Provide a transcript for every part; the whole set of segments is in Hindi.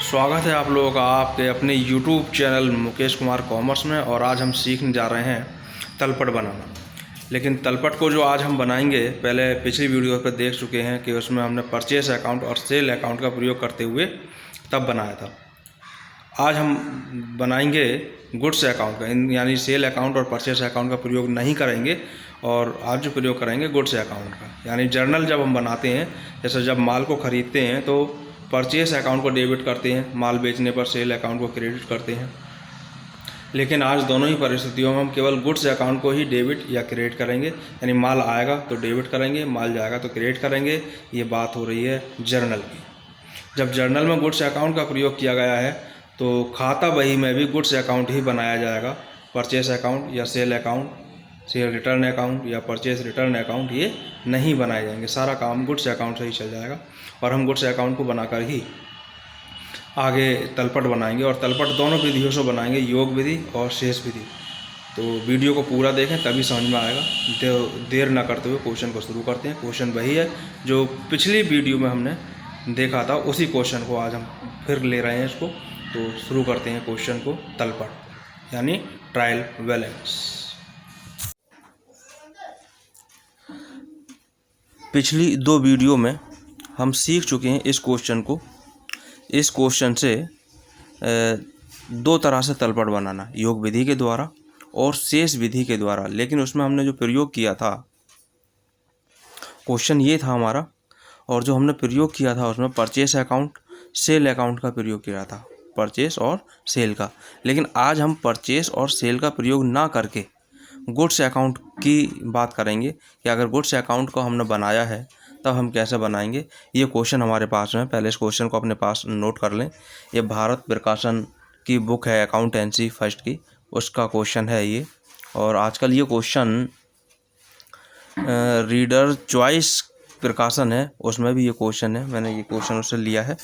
स्वागत है आप लोगों का आपके अपने YouTube channel Mukesh Kumar commerce में। और आज हम सीखने जा रहे हैं तलपट बनाना। लेकिन तलपट को जो आज हम बनाएंगे, पहले पिछली वीडियो पर देख चुके हैं कि उसमें हमने परचेस अकाउंट और सेल अकाउंट का प्रयोग करते हुए तब बनाया था। आज हम बनाएंगे गुड्स अकाउंट का, यानी सेल अकाउंट और परचेस अकाउंट का प्रयोग नहीं करेंगे। और आज जो प्रयोग करेंगे गुड्स अकाउंट का, यानी जर्नल जब हम बनाते हैं, जैसे जब माल को ख़रीदते हैं तो परचेस अकाउंट को डेबिट करते हैं, माल बेचने पर सेल अकाउंट को क्रेडिट करते हैं। लेकिन आज दोनों ही परिस्थितियों में हम केवल गुड्स अकाउंट को ही डेबिट या क्रेडिट करेंगे, यानी माल आएगा तो डेबिट करेंगे, माल जाएगा तो क्रेडिट करेंगे। ये बात हो रही है जर्नल की। जब जर्नल में गुड्स अकाउंट का प्रयोग किया गया है तो खाता बही में भी गुड्स अकाउंट ही बनाया जाएगा। परचेस अकाउंट या sale account, cell return account या परचेस रिटर्न अकाउंट ये नहीं बनाए जाएंगे। सारा काम गुड्स अकाउंट से ही चल जाएगा और हम गुड्स अकाउंट को बनाकर ही आगे तलपट बनाएंगे। और तलपट दोनों विधियों से बनाएंगे, योग विधि और शेष विधि। तो वीडियो को पूरा देखें तभी समझ में आएगा। देर ना करते हुए क्वेश्चन को शुरू करते हैं। क्वेश्चन वही है जो पिछली वीडियो में हमने देखा था, उसी क्वेश्चन को आज हम फिर ले रहे हैं इसको। तो शुरू करते हैं क्वेश्चन को, तलपट यानी ट्रायल बैलेंस। पिछली दो वीडियो में हम सीख चुके हैं इस क्वेश्चन को। इस क्वेश्चन से दो तरह से तलपट बनाना, योग विधि के द्वारा और शेष विधि के द्वारा। लेकिन उसमें हमने जो प्रयोग किया था, क्वेश्चन ये था हमारा, और जो हमने प्रयोग किया था उसमें परचेस अकाउंट सेल अकाउंट का प्रयोग किया था, परचेस और सेल का। लेकिन आज हम परचेस और सेल का प्रयोग ना करके गुड्स अकाउंट की बात करेंगे कि अगर गुड्स अकाउंट को हमने बनाया है तब हम कैसे बनाएंगे। ये क्वेश्चन हमारे पास में, पहले इस क्वेश्चन को अपने पास नोट कर लें। ये भारत प्रकाशन की बुक है अकाउंटेंसी फर्स्ट की, उसका क्वेश्चन है ये। और आजकल ये क्वेश्चन रीडर चॉइस प्रकाशन है, उसमें भी ये क्वेश्चन है। मैंने ये क्वेश्चन उससे लिया है।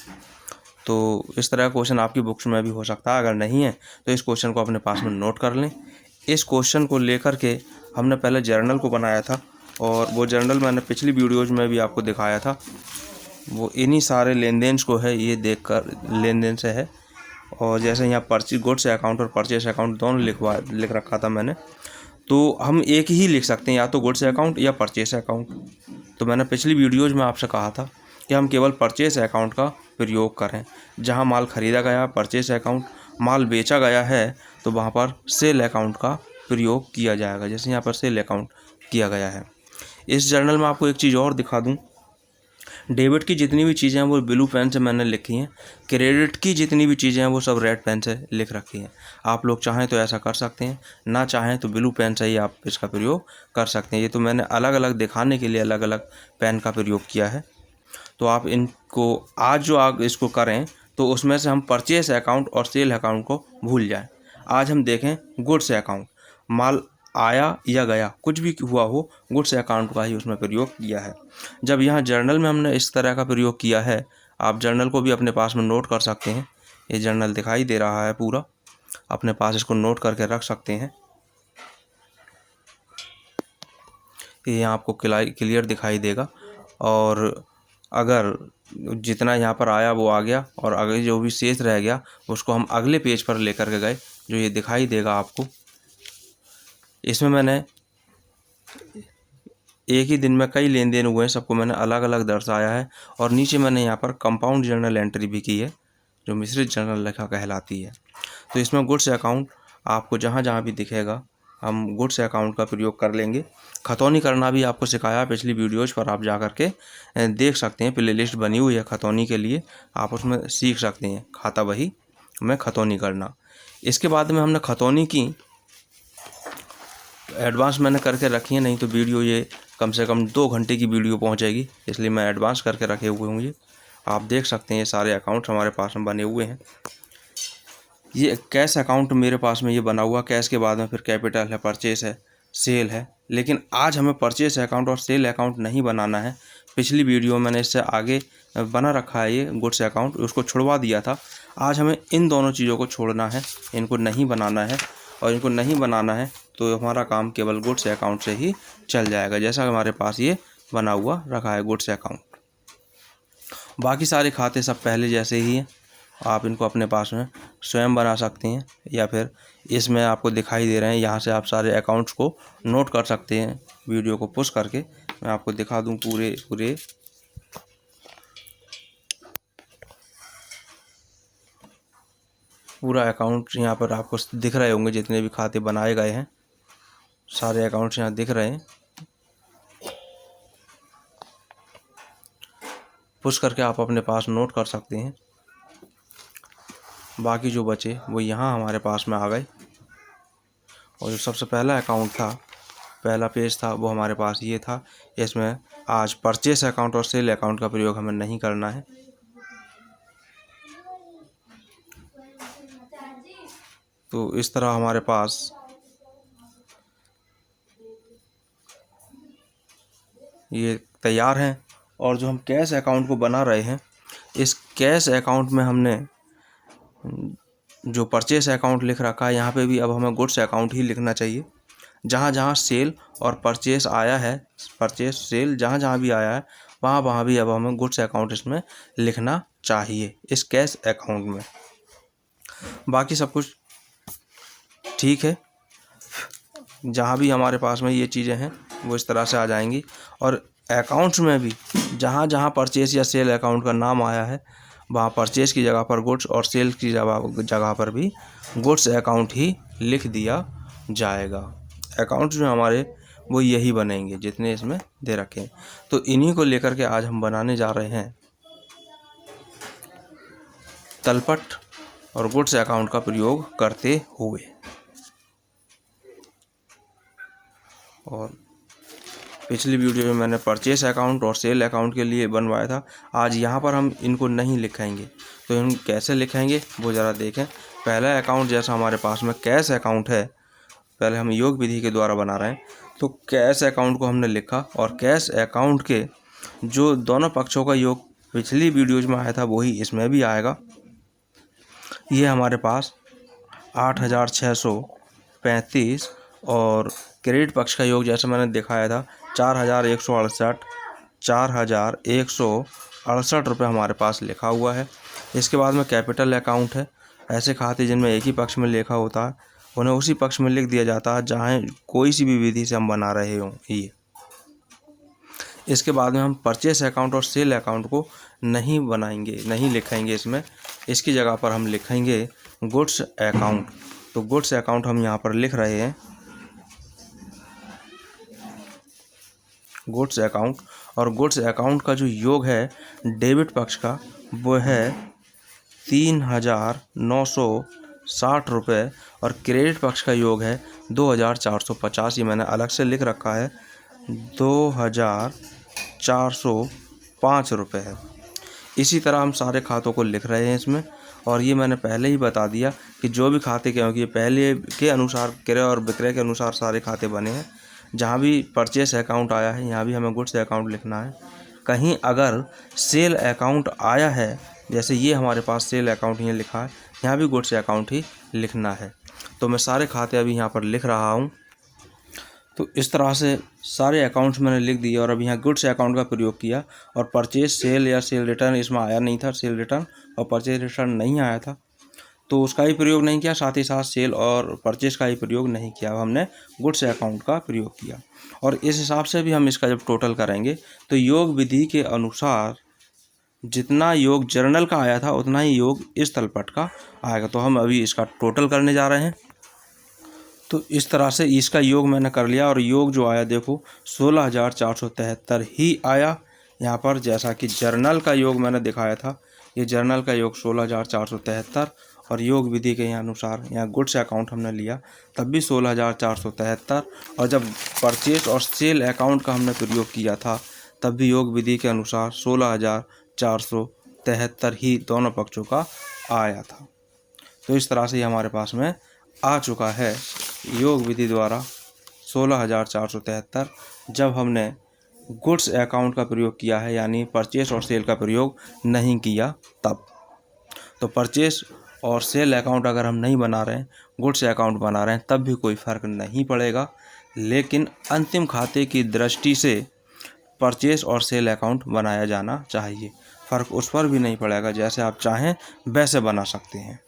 तो इस तरह का क्वेश्चन आपकी बुक्स में भी हो सकता है। अगर नहीं है तो इस क्वेश्चन को अपने पास में नोट कर लें। इस क्वेश्चन को लेकर के हमने पहले जर्नल को बनाया था, और वो जर्नल मैंने पिछली वीडियोज़ में भी आपको दिखाया था। वो इन्हीं सारे लेन देन को है, ये देखकर लेन देन से है। और जैसे यहाँ परचेज गुड्स अकाउंट और परचेस अकाउंट दोनों लिख रखा था मैंने, तो हम एक ही लिख सकते हैं, या तो गुड्स अकाउंट या परचेस अकाउंट। तो मैंने पिछली वीडियोज़ में आपसे कहा था कि हम केवल परचेस अकाउंट का प्रयोग करें। जहाँ माल ख़रीदा गया परचेस अकाउंट, माल बेचा गया है तो वहाँ पर सेल अकाउंट का प्रयोग किया जाएगा, जैसे यहाँ पर सेल अकाउंट किया गया है। इस जर्नल में आपको एक चीज़ और दिखा दूँ, डेबिट की जितनी भी चीज़ें हैं वो ब्लू पेन से मैंने लिखी हैं, क्रेडिट की जितनी भी चीज़ें हैं वो सब रेड पेन से लिख रखी हैं। आप लोग चाहें तो ऐसा कर सकते हैं, ना चाहें तो ब्लू पेन से ही आप इसका प्रयोग कर सकते हैं। ये तो मैंने अलग अलग दिखाने के लिए अलग अलग पेन का प्रयोग किया है। तो आप इनको आज जो आप इसको करें तो उसमें से हम परचेस अकाउंट और सेल अकाउंट को भूल जाएं। आज हम देखें गुड्स अकाउंट, माल आया या गया, कुछ भी हुआ हो, गुड्स अकाउंट का ही उसमें प्रयोग किया है। जब यहाँ जर्नल में हमने इस तरह का प्रयोग किया है, आप जर्नल को भी अपने पास में नोट कर सकते हैं। ये जर्नल दिखाई दे रहा है पूरा, अपने पास इसको नोट करके रख सकते हैं। ये यहाँ आपको क्लियर दिखाई देगा। और अगर जितना यहाँ पर आया वो आ गया, और अगर जो भी शेष रह गया उसको हम अगले पेज पर लेकर के गए, जो ये दिखाई देगा आपको। इसमें मैंने एक ही दिन में कई लेन देन हुए हैं, सबको मैंने अलग अलग दर्शाया है। और नीचे मैंने यहाँ पर कंपाउंड जर्नल एंट्री भी की है, जो मिश्रित जर्नल लेखा कहलाती है। तो इसमें गुड्स अकाउंट आपको जहाँ जहाँ भी दिखेगा हम गुड्स अकाउंट का प्रयोग कर लेंगे। खतौनी करना भी आपको सिखाया पिछली वीडियोज़ पर, आप जा कर के देख सकते हैं। प्ले लिस्ट बनी हुई है खतौनी के लिए, आप उसमें सीख सकते हैं खाता बही में खतौनी करना। इसके बाद में हमने खतौनी की एडवांस मैंने करके रखी है, नहीं तो वीडियो ये कम से कम 2 घंटे की वीडियो पहुंचेगी, इसलिए मैं एडवांस करके रखे हुए हूँ। ये आप देख सकते हैं, ये सारे अकाउंट्स हमारे पास में बने हुए हैं। ये कैश अकाउंट मेरे पास में ये बना हुआ, कैश के बाद में फिर कैपिटल है, परचेस है, सेल है। लेकिन आज हमें परचेस अकाउंट और सेल अकाउंट नहीं बनाना है। पिछली वीडियो मैंने इससे आगे बना रखा है ये गुड्स अकाउंट, उसको छुड़वा दिया था। आज हमें इन दोनों चीज़ों को छोड़ना है, इनको नहीं बनाना है। और इनको नहीं बनाना है तो हमारा काम केवल गुड्स अकाउंट से ही चल जाएगा, जैसा हमारे पास ये बना हुआ रखा है गुड्स अकाउंट। बाकी सारे खाते सब पहले जैसे ही हैं, आप इनको अपने पास में स्वयं बना सकती हैं, या फिर इसमें आपको दिखाई दे रहे हैं, यहाँ से आप सारे अकाउंट्स को नोट कर सकते हैं। वीडियो को पुश करके मैं आपको दिखा दूं पूरा अकाउंट यहाँ पर आपको दिख रहे होंगे। जितने भी खाते बनाए गए हैं सारे अकाउंट्स यहाँ दिख रहे हैं। पुश करके आप अपने पास नोट कर सकते हैं। बाकी जो बचे वो यहाँ हमारे पास में आ गए। और जो सबसे पहला अकाउंट था, पहला पेज था, वो हमारे पास ये था। इसमें आज परचेस अकाउंट और सेल अकाउंट का प्रयोग हमें नहीं करना है। तो इस तरह हमारे पास ये तैयार हैं। और जो हम कैश अकाउंट को बना रहे हैं, इस कैश अकाउंट में हमने जो परचेस अकाउंट लिख रखा है, यहाँ पे भी अब हमें गुड्स अकाउंट ही लिखना चाहिए। जहाँ जहाँ सेल और परचेस आया है, परचेस सेल जहाँ जहाँ भी आया है, वहाँ वहाँ भी अब हमें गुड्स अकाउंट इसमें लिखना चाहिए, इस कैश अकाउंट में। बाकी सब कुछ ठीक है। जहाँ भी हमारे पास में ये चीज़ें हैं वो इस तरह से आ जाएंगी। और अकाउंट्स में भी जहाँ जहाँ परचेस या सेल अकाउंट का नाम आया है, वहाँ परचेस की जगह पर गुड्स और सेल की जगह पर भी गुड्स अकाउंट ही लिख दिया जाएगा। अकाउंट्स जो हमारे वो यही बनेंगे जितने इसमें दे रखे हैं। तो इन्हीं को लेकर के आज हम बनाने जा रहे हैं तलपट और गुड्स अकाउंट का प्रयोग करते हुए। और पिछली वीडियो में मैंने परचेस अकाउंट और सेल अकाउंट के लिए बनवाया था। आज यहाँ पर हम इनको नहीं लिखेंगे। तो हम कैसे लिखेंगे वो ज़रा देखें। पहला अकाउंट जैसा हमारे पास में कैश अकाउंट है, पहले हम योग विधि के द्वारा बना रहे हैं। तो कैश अकाउंट को हमने लिखा और कैश अकाउंट के जो दोनों पक्षों का योग पिछली वीडियोज में आया था वही इसमें भी आएगा। ये हमारे पास 8,635 और क्रेडिट पक्ष का योग जैसे मैंने दिखाया था 4,168 रुपये हमारे पास लिखा हुआ है। इसके बाद में कैपिटल अकाउंट है। ऐसे खाते जिनमें एक ही पक्ष में लिखा होता है उन्हें उसी पक्ष में लिख दिया जाता है जहाँ कोई सी भी विधि से हम बना रहे हों ये। इसके बाद में हम परचेस अकाउंट और सेल अकाउंट को नहीं बनाएंगे, नहीं लिखेंगे इसमें। इसकी जगह पर हम लिखेंगे गुड्स अकाउंट। तो गुड्स अकाउंट हम यहाँ पर लिख रहे हैं गुड्स अकाउंट। और गुड्स अकाउंट का जो योग है डेबिट पक्ष का वो है 3,960 रुपये और क्रेडिट पक्ष का योग है 2,450। ये मैंने अलग से लिख रखा है 2,405 रुपये है। इसी तरह हम सारे खातों को लिख रहे हैं इसमें। और ये मैंने पहले ही बता दिया कि जो भी खाते क्योंकि पहले के अनुसार क्रय और विक्रय के अनुसार सारे खाते बने हैं। जहाँ भी परचेस अकाउंट आया है यहाँ भी हमें गुड्स अकाउंट लिखना है। कहीं अगर सेल अकाउंट आया है, जैसे ये हमारे पास सेल अकाउंट यहाँ लिखा है, यहाँ भी गुड्स अकाउंट ही लिखना है। तो मैं सारे खाते अभी यहाँ पर लिख रहा हूँ। तो इस तरह से सारे अकाउंट्स मैंने लिख दिए और अब यहाँ गुड्स अकाउंट का प्रयोग किया। और परचेस सेल या सेल रिटर्न इसमें आया नहीं था, सेल रिटर्न और परचेस रिटर्न नहीं आया था तो उसका ही प्रयोग नहीं किया। साथ ही साथ सेल और परचेस का ही प्रयोग नहीं किया, हमने गुड्स अकाउंट का प्रयोग किया। और इस हिसाब से भी हम इसका जब टोटल करेंगे तो योग विधि के अनुसार जितना योग जर्नल का आया था उतना ही योग इस तलपट का आएगा। तो हम अभी इसका टोटल करने जा रहे हैं। तो इस तरह से इसका योग मैंने कर लिया और योग जो आया देखो 16,473 ही आया यहाँ पर। जैसा कि जर्नल का योग मैंने दिखाया था, ये जर्नल का योग 16,473 और योग विधि के अनुसार यहाँ गुड्स अकाउंट हमने लिया तब भी 16,473। और जब परचेस और सेल अकाउंट का हमने प्रयोग किया था तब भी योग विधि के अनुसार 16,473 ही दोनों पक्षों का आया था। तो इस तरह से हमारे पास में आ चुका है योग विधि द्वारा 16,473 जब हमने गुड्स अकाउंट का प्रयोग किया है, यानी परचेस और सेल का प्रयोग नहीं किया तब। तो परचेस और सेल अकाउंट अगर हम नहीं बना रहे हैं, गुड्स अकाउंट बना रहे हैं, तब भी कोई फ़र्क नहीं पड़ेगा। लेकिन अंतिम खाते की दृष्टि से परचेस और सेल अकाउंट बनाया जाना चाहिए। फ़र्क उस पर भी नहीं पड़ेगा, जैसे आप चाहें वैसे बना सकते हैं।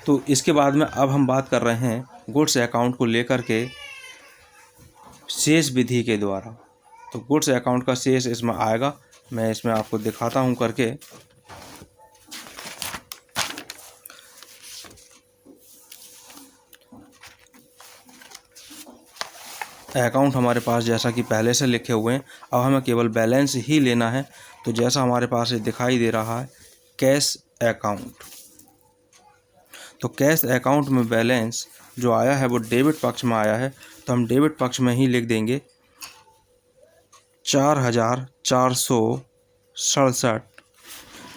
तो इसके बाद में अब हम बात कर रहे हैं गुड्स अकाउंट को लेकर के शेष विधि के द्वारा। तो गुड्स अकाउंट का शेष इसमें आएगा, मैं इसमें आपको दिखाता हूं करके। अकाउंट हमारे पास जैसा कि पहले से लिखे हुए हैं, अब हमें केवल बैलेंस ही लेना है। तो जैसा हमारे पास ये दिखाई दे रहा है कैश अकाउंट, तो कैश अकाउंट में बैलेंस जो आया है वो डेबिट पक्ष में आया है, तो हम डेबिट पक्ष में ही लिख देंगे 4,467।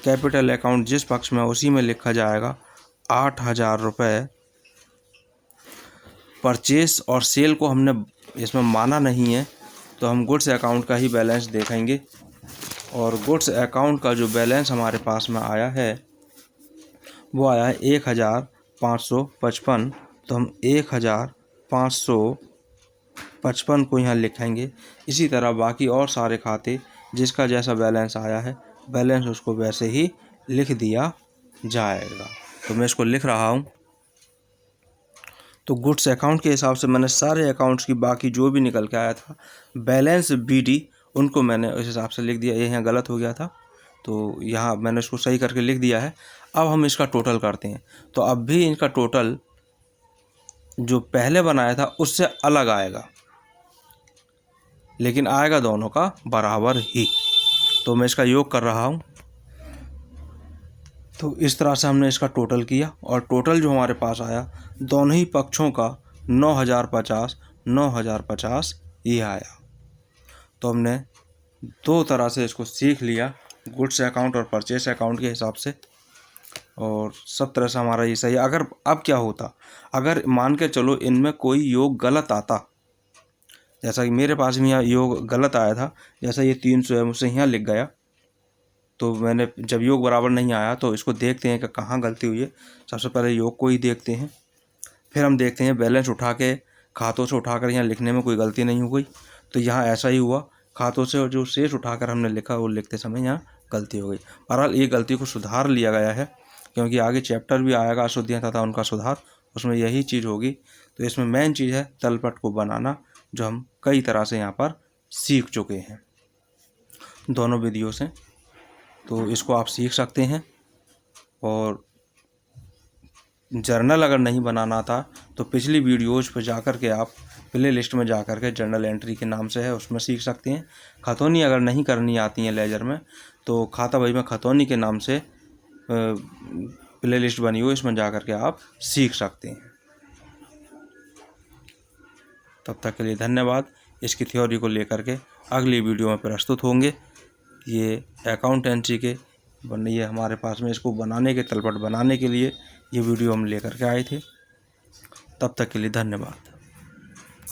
कैपिटल अकाउंट जिस पक्ष में उसी में लिखा जाएगा 8,000 रुपये। परचेस और सेल को हमने इसमें माना नहीं है, तो हम गुड्स अकाउंट का ही बैलेंस देखेंगे। और गुड्स अकाउंट का जो बैलेंस हमारे पास में आया है वो आया है 1,555। तो हम 1,555 को यहाँ लिखेंगे। इसी तरह बाकी और सारे खाते जिसका जैसा बैलेंस आया है, बैलेंस उसको वैसे ही लिख दिया जाएगा। तो मैं इसको लिख रहा हूँ। तो गुड्स अकाउंट के हिसाब से मैंने सारे अकाउंट्स की बाकी जो भी निकल के आया था बैलेंस BD, उनको मैंने उस हिसाब से लिख दिया। ये यहाँ गलत हो गया था, तो यहाँ मैंने इसको सही करके लिख दिया है। अब हम इसका टोटल करते हैं, तो अब भी इनका टोटल जो पहले बनाया था उससे अलग आएगा, लेकिन आएगा दोनों का बराबर ही। तो मैं इसका योग कर रहा हूँ। तो इस तरह से हमने इसका टोटल किया, और टोटल जो हमारे पास आया दोनों ही पक्षों का 9,050 ये आया। तो हमने दो तरह से इसको सीख लिया, गुड्स अकाउंट और परचेस अकाउंट के हिसाब से, और सब तरह से हमारा ये सही है। अगर अब क्या होता, अगर मान के चलो इनमें कोई योग गलत आता, जैसा कि मेरे पास भी यहाँ योग गलत आया था, जैसा ये 300 है मुझसे यहाँ लिख गया, तो मैंने जब योग बराबर नहीं आया तो इसको देखते हैं कि कहाँ गलती हुई है। सबसे पहले योग को ही देखते हैं, फिर हम देखते हैं बैलेंस उठा के खातों से उठाकर यहाँ लिखने में कोई गलती नहीं हो गई। तो यहाँ ऐसा ही हुआ, खातों से जो शेष उठाकर हमने लिखा वो लिखते समय यहाँ गलती हो गई। बहरहाल ये गलती को सुधार लिया गया है, क्योंकि आगे चैप्टर भी आएगा अशुद्धियाँ तथा उनका सुधार, उसमें यही चीज़ होगी। तो इसमें मेन चीज़ है तलपट को बनाना, जो हम कई तरह से यहाँ पर सीख चुके हैं दोनों विधियों से। तो इसको आप सीख सकते हैं। और जर्नल अगर नहीं बनाना था तो पिछली वीडियोज़ पर जाकर के आप प्ले लिस्ट में जाकर के जर्नल एंट्री के नाम से है उसमें सीख सकते हैं। खतौनी अगर नहीं करनी आती है लेजर में, तो खाता बही में खतौनी के नाम से प्ले लिस्ट बनी हुई, इसमें जाकर के आप सीख सकते हैं। तब तक के लिए धन्यवाद। इसकी थ्योरी को लेकर के अगली वीडियो में प्रस्तुत होंगे। ये अकाउंटेंसी के ये हमारे पास में इसको बनाने के तलपट बनाने के लिए ये वीडियो हम लेकर के आए थे। तब तक के लिए धन्यवाद।